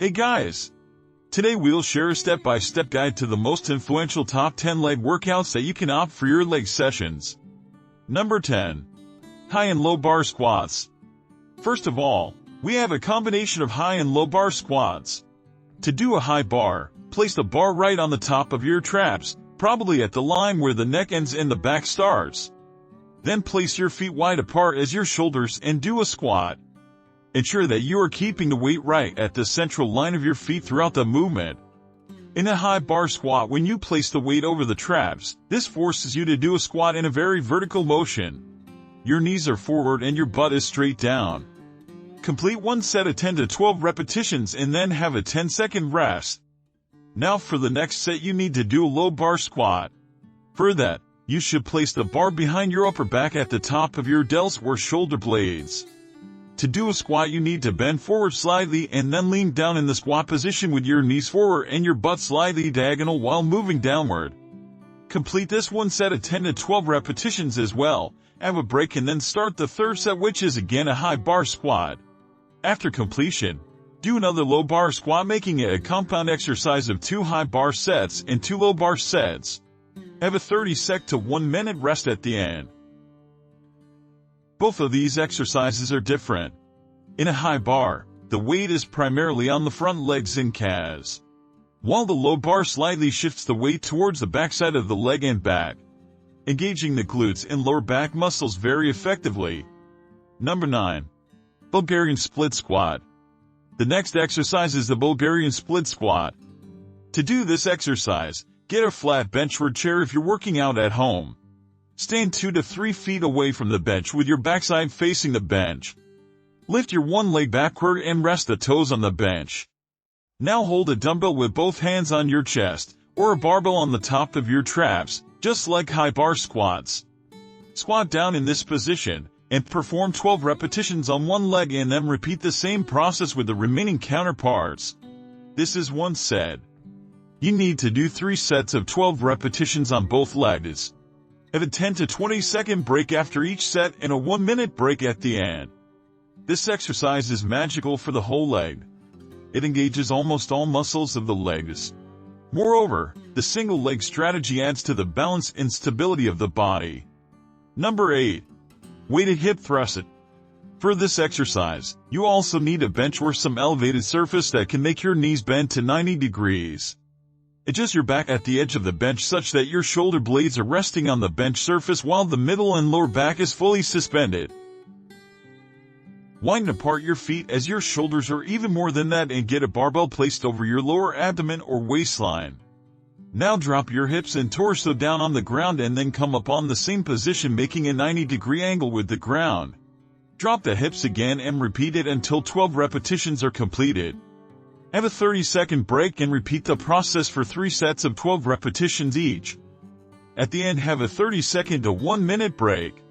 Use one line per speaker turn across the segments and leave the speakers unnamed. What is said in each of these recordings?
Hey guys! Today we'll share a step-by-step guide to the most influential top 10 leg workouts that you can opt for your leg sessions. Number 10. High and low bar squats. First of all, we have a combination of high and low bar squats. To do a high bar, place the bar right on the top of your traps, probably at the line where the neck ends and the back starts. Then place your feet wide apart as your shoulders and do a squat. Ensure that you are keeping the weight right at the central line of your feet throughout the movement. In a high bar squat, when you place the weight over the traps, this forces you to do a squat in a very vertical motion. Your knees are forward and your butt is straight down. Complete one set of 10 to 12 repetitions and then have a 10-second rest. Now for the next set you need to do a low bar squat. For that, you should place the bar behind your upper back at the top of your delts or shoulder blades. To do a squat you need to bend forward slightly and then lean down in the squat position with your knees forward and your butt slightly diagonal while moving downward. Complete this one set of 10 to 12 repetitions as well, have a break and then start the third set, which is again a high bar squat. After completion, do another low bar squat, making it a compound exercise of 2 high bar sets and 2 low bar sets. Have a 30-second to 1 minute rest at the end. Both of these exercises are different. In a high bar, the weight is primarily on the front legs and calves, while the low bar slightly shifts the weight towards the backside of the leg and back, engaging the glutes and lower back muscles very effectively. Number 9. Bulgarian split squat. The next exercise is the Bulgarian split squat. To do this exercise, get a flat bench or chair if you're working out at home. Stand 2 to 3 feet away from the bench with your backside facing the bench. Lift your one leg backward and rest the toes on the bench. Now hold a dumbbell with both hands on your chest, or a barbell on the top of your traps, just like high bar squats. Squat down in this position, and perform 12 repetitions on one leg and then repeat the same process with the remaining counterparts. This is one set. You need to do 3 sets of 12 repetitions on both legs. Have a 10 to 20 second break after each set and a 1 minute break at the end. This exercise is magical for the whole leg. It engages almost all muscles of the legs. Moreover, the single leg strategy adds to the balance and stability of the body. Number 8. Weighted hip thrust. For this exercise, you also need a bench or some elevated surface that can make your knees bend to 90 degrees. Adjust your back at the edge of the bench such that your shoulder blades are resting on the bench surface while the middle and lower back is fully suspended. Widen apart your feet as your shoulders are even more than that and get a barbell placed over your lower abdomen or waistline. Now drop your hips and torso down on the ground and then come up on the same position, making a 90-degree angle with the ground. Drop the hips again and repeat it until 12 repetitions are completed. Have a 30-second break and repeat the process for 3 sets of 12 repetitions each. At the end, have a 30-second to 1 minute break.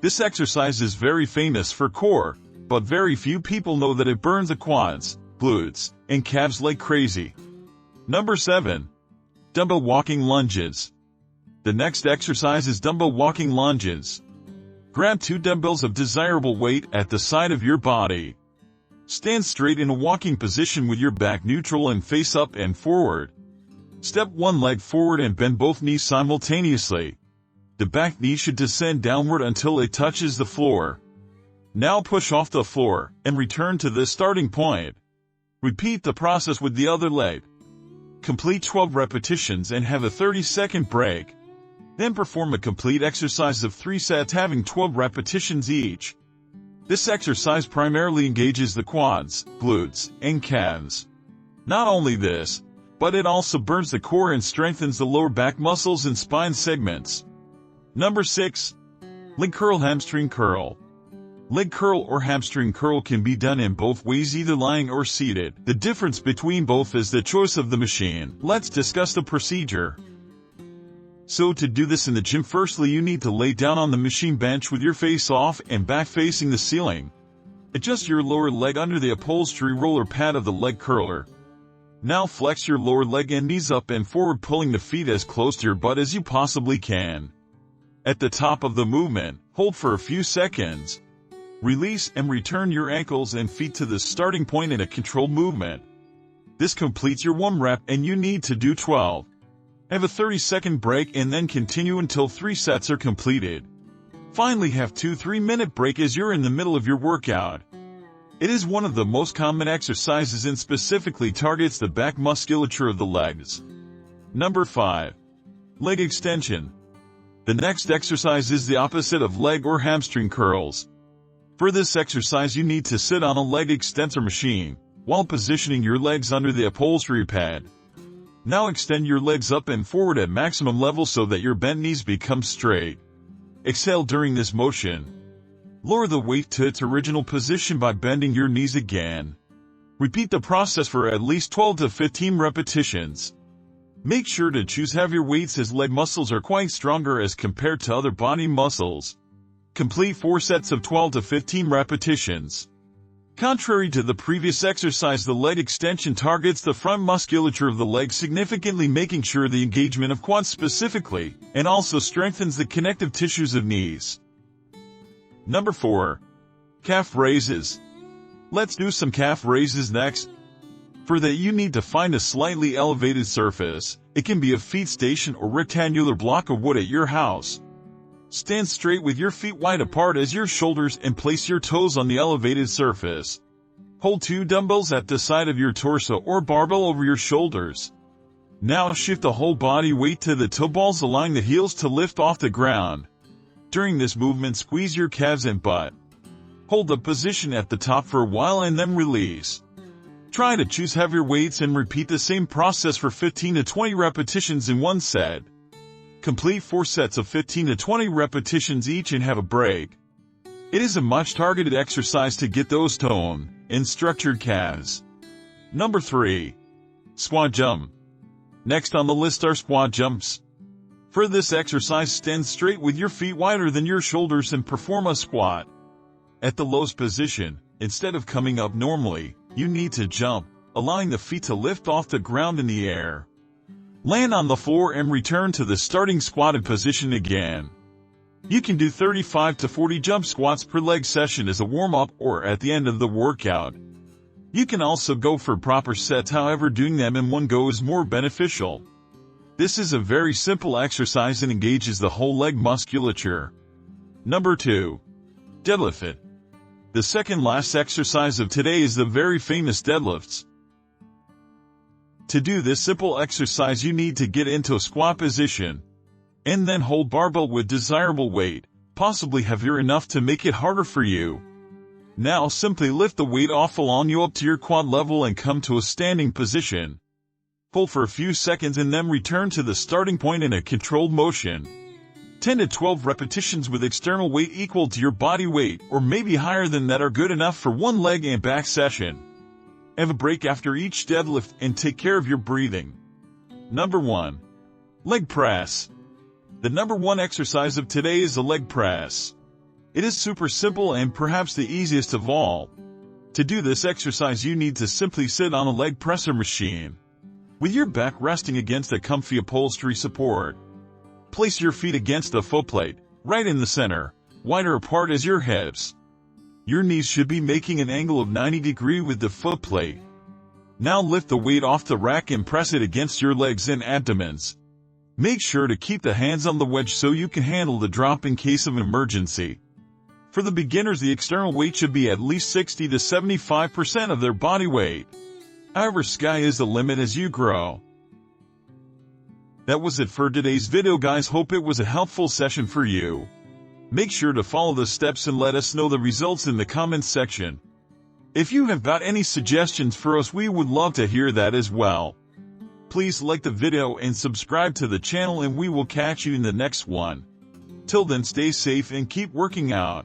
This exercise is very famous for core, but very few people know that it burns the quads, glutes, and calves like crazy. Number 7. Dumbbell walking lunges. The next exercise is dumbbell walking lunges. Grab 2 dumbbells of desirable weight at the side of your body. Stand straight in a walking position with your back neutral and face up and forward. Step one leg forward and bend both knees simultaneously. The back knee should descend downward until it touches the floor. Now push off the floor and return to the starting point. Repeat the process with the other leg. Complete 12 repetitions and have a 30-second break. Then perform a complete exercise of 3 sets having 12 repetitions each. This exercise primarily engages the quads, glutes, and calves. Not only this, but it also burns the core and strengthens the lower back muscles and spine segments. Number 6. Leg curl, hamstring curl. Leg curl or hamstring curl can be done in both ways, either lying or seated. The difference between both is the choice of the machine. Let's discuss the procedure. So to do this in the gym, firstly you need to lay down on the machine bench with your face off and back facing the ceiling. Adjust your lower leg under the upholstery roller pad of the leg curler. Now flex your lower leg and knees up and forward, pulling the feet as close to your butt as you possibly can. At the top of the movement, hold for a few seconds. Release and return your ankles and feet to the starting point in a controlled movement. This completes your 1 rep and you need to do 12. Have a 30-second break and then continue until 3 sets are completed. Finally, have 2 3-minute break as you're in the middle of your workout. It is one of the most common exercises and specifically targets the back musculature of the legs. Number 5. Leg extension. The next exercise is the opposite of leg or hamstring curls. For this exercise, you need to sit on a leg extensor machine while positioning your legs under the upholstery pad. Now extend your legs up and forward at maximum level so that your bent knees become straight. Exhale during this motion. Lower the weight to its original position by bending your knees again. Repeat the process for at least 12 to 15 repetitions. Make sure to choose heavier weights as leg muscles are quite stronger as compared to other body muscles. Complete 4 sets of 12 to 15 repetitions. Contrary to the previous exercise, the leg extension targets the front musculature of the leg, significantly making sure the engagement of quads specifically, and also strengthens the connective tissues of knees. Number 4. Calf raises. Let's do some calf raises next. For that, you need to find a slightly elevated surface. It can be a feet station or rectangular block of wood at your house. Stand straight with your feet wide apart as your shoulders and place your toes on the elevated surface. Hold 2 dumbbells at the side of your torso or barbell over your shoulders. Now shift the whole body weight to the toe balls, allowing the heels to lift off the ground. During this movement, squeeze your calves and butt. Hold the position at the top for a while and then release. Try to choose heavier weights and repeat the same process for 15 to 20 repetitions in 1 set. Complete 4 sets of 15 to 20 repetitions each and have a break. It is a much targeted exercise to get those toned and structured calves. Number 3. Squat jump. Next on the list are squat jumps. For this exercise, stand straight with your feet wider than your shoulders and perform a squat. At the lowest position, instead of coming up normally, you need to jump, allowing the feet to lift off the ground in the air. Land on the floor and return to the starting squatted position again. You can do 35 to 40 jump squats per leg session as a warm-up or at the end of the workout. You can also go for proper sets, however doing them in one go is more beneficial. This is a very simple exercise and engages the whole leg musculature. Number 2. Deadlift. The second last exercise of today is the very famous deadlifts. To do this simple exercise, you need to get into a squat position and then hold barbell with desirable weight, possibly heavier enough to make it harder for you. Now simply lift the weight off along you up to your quad level and come to a standing position. Hold for a few seconds and then return to the starting point in a controlled motion. 10 to 12 repetitions with external weight equal to your body weight or maybe higher than that are good enough for 1 leg and back session. Have a break after each deadlift and take care of your breathing. Number 1. Leg press. The number 1 exercise of today is the leg press. It is super simple and perhaps the easiest of all. To do this exercise, you need to simply sit on a leg presser machine, with your back resting against a comfy upholstery support. Place your feet against the footplate, right in the center, wider apart as your hips. Your knees should be making an angle of 90 degrees with the footplate. Now lift the weight off the rack and press it against your legs and abdomens. Make sure to keep the hands on the wedge so you can handle the drop in case of emergency. For the beginners, the external weight should be at least 60 to 75% of their body weight. However, sky is the limit as you grow. That was it for today's video, guys. Hope it was a helpful session for you. Make sure to follow the steps and let us know the results in the comments section. If you have got any suggestions for us, we would love to hear that as well. Please like the video and subscribe to the channel, and we will catch you in the next one. Till then, stay safe and keep working out.